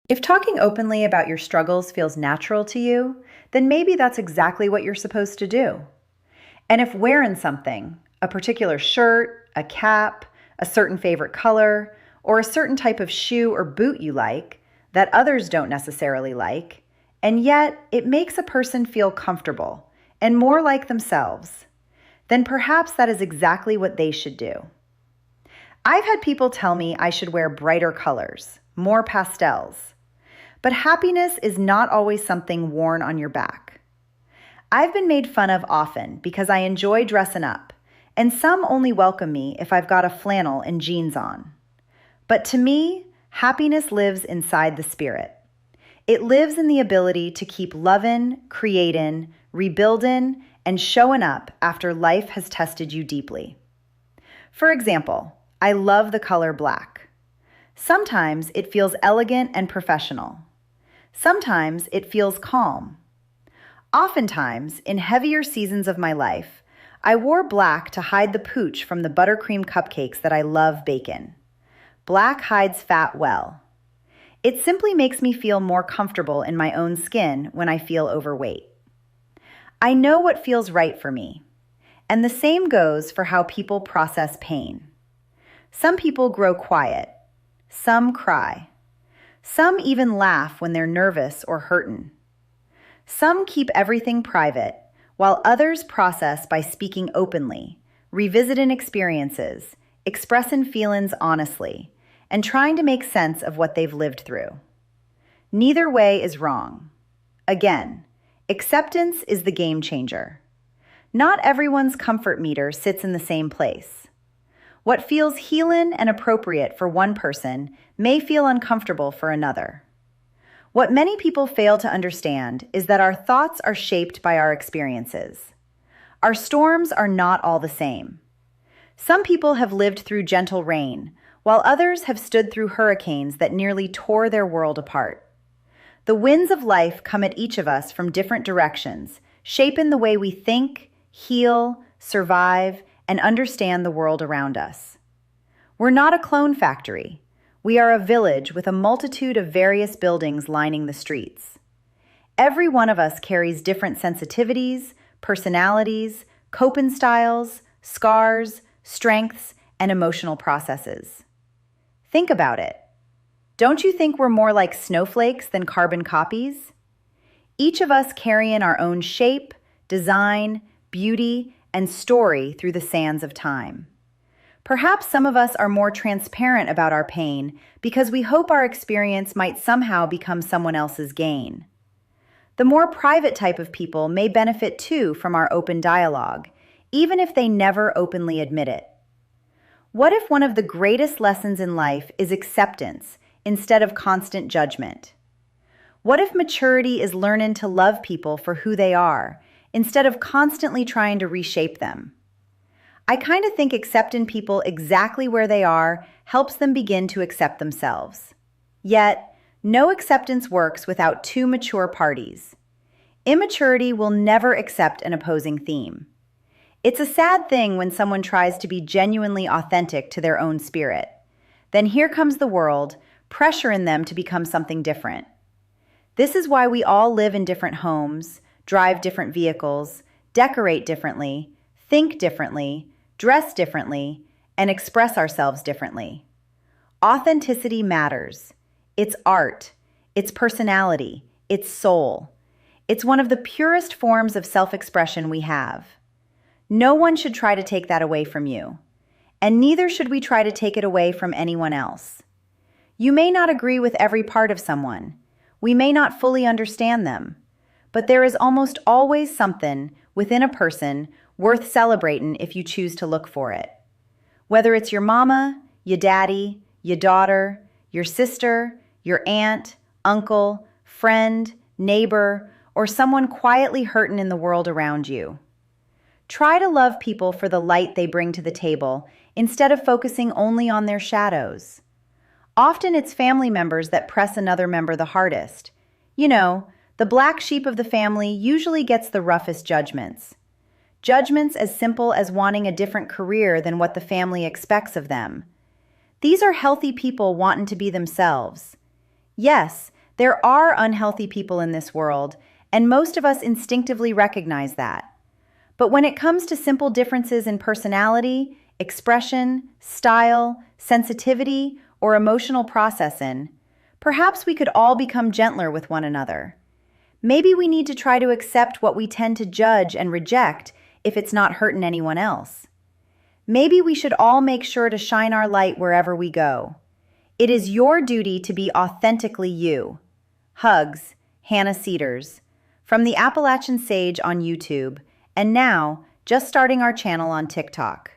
If talking openly about your struggles feels natural to you, then maybe that's exactly what you're supposed to do. And if wearing something, a particular shirt, a cap, a certain favorite color, or a certain type of shoe or boot you like that others don't necessarily like, and yet it makes a person feel comfortable and more like themselves, then perhaps that is exactly what they should do. I've had people tell me I should wear brighter colors, more pastels, but happiness is not always something worn on your back. I've been made fun of often because I enjoy dressing up, and some only welcome me if I've got a flannel and jeans on. But to me, happiness lives inside the spirit. It lives in the ability to keep loving, creating, rebuilding, and showing up after life has tested you deeply. For example, I love the color black. Sometimes it feels elegant and professional. Sometimes it feels calm. Oftentimes, in heavier seasons of my life, I wore black to hide the pooch from the buttercream cupcakes that I love baking. Black hides fat well. It simply makes me feel more comfortable in my own skin when I feel overweight. I know what feels right for me, and the same goes for how people process pain. Some people grow quiet. Some cry. Some even laugh when they're nervous or hurtin'. Some keep everything private, while others process by speaking openly, revisiting experiences, expressing feelings honestly, and trying to make sense of what they've lived through. Neither way is wrong. Again, acceptance is the game changer. Not everyone's comfort meter sits in the same place. What feels healing and appropriate for one person may feel uncomfortable for another. What many people fail to understand is that our thoughts are shaped by our experiences. Our storms are not all the same. Some people have lived through gentle rain, while others have stood through hurricanes that nearly tore their world apart. The winds of life come at each of us from different directions, shaping the way we think, heal, survive, and understand the world around us. We're not a clone factory. We are a village with a multitude of various buildings lining the streets. Every one of us carries different sensitivities, personalities, coping styles, scars, strengths, and emotional processes. Think about it. Don't you think we're more like snowflakes than carbon copies? Each of us carrying our own shape, design, beauty, and story through the sands of time. Perhaps some of us are more transparent about our pain because we hope our experience might somehow become someone else's gain. The more private type of people may benefit too from our open dialogue, even if they never openly admit it. What if one of the greatest lessons in life is acceptance instead of constant judgment? What if maturity is learning to love people for who they are instead of constantly trying to reshape them? I kind of think accepting people exactly where they are helps them begin to accept themselves. Yet, no acceptance works without two mature parties. Immaturity will never accept an opposing theme. It's a sad thing when someone tries to be genuinely authentic to their own spirit. Then here comes the world, pressuring them to become something different. This is why we all live in different homes, drive different vehicles, decorate differently, think differently, dress differently, and express ourselves differently. Authenticity matters. It's art, it's personality, it's soul. It's one of the purest forms of self-expression we have. No one should try to take that away from you, and neither should we try to take it away from anyone else. You may not agree with every part of someone. We may not fully understand them. But there is almost always something within a person worth celebrating if you choose to look for it. Whether it's your mama, your daddy, your daughter, your sister, your aunt, uncle, friend, neighbor, or someone quietly hurting in the world around you. Try to love people for the light they bring to the table instead of focusing only on their shadows. Often it's family members that press another member the hardest. You know, the black sheep of the family usually gets the roughest judgments. Judgments as simple as wanting a different career than what the family expects of them. These are healthy people wanting to be themselves. Yes, There are unhealthy people in this world, and most of us instinctively recognize that. But when it comes to simple differences in personality, expression, style, sensitivity, or emotional processing, perhaps we could all become gentler with one another. Maybe we need to try to accept what we tend to judge and reject if it's not hurting anyone else. Maybe we should all make sure to shine our light wherever we go. It is your duty to be authentically you. Hugs, Hanna Cedars. From the Appalachian Sage on YouTube, and now, just starting our channel on TikTok.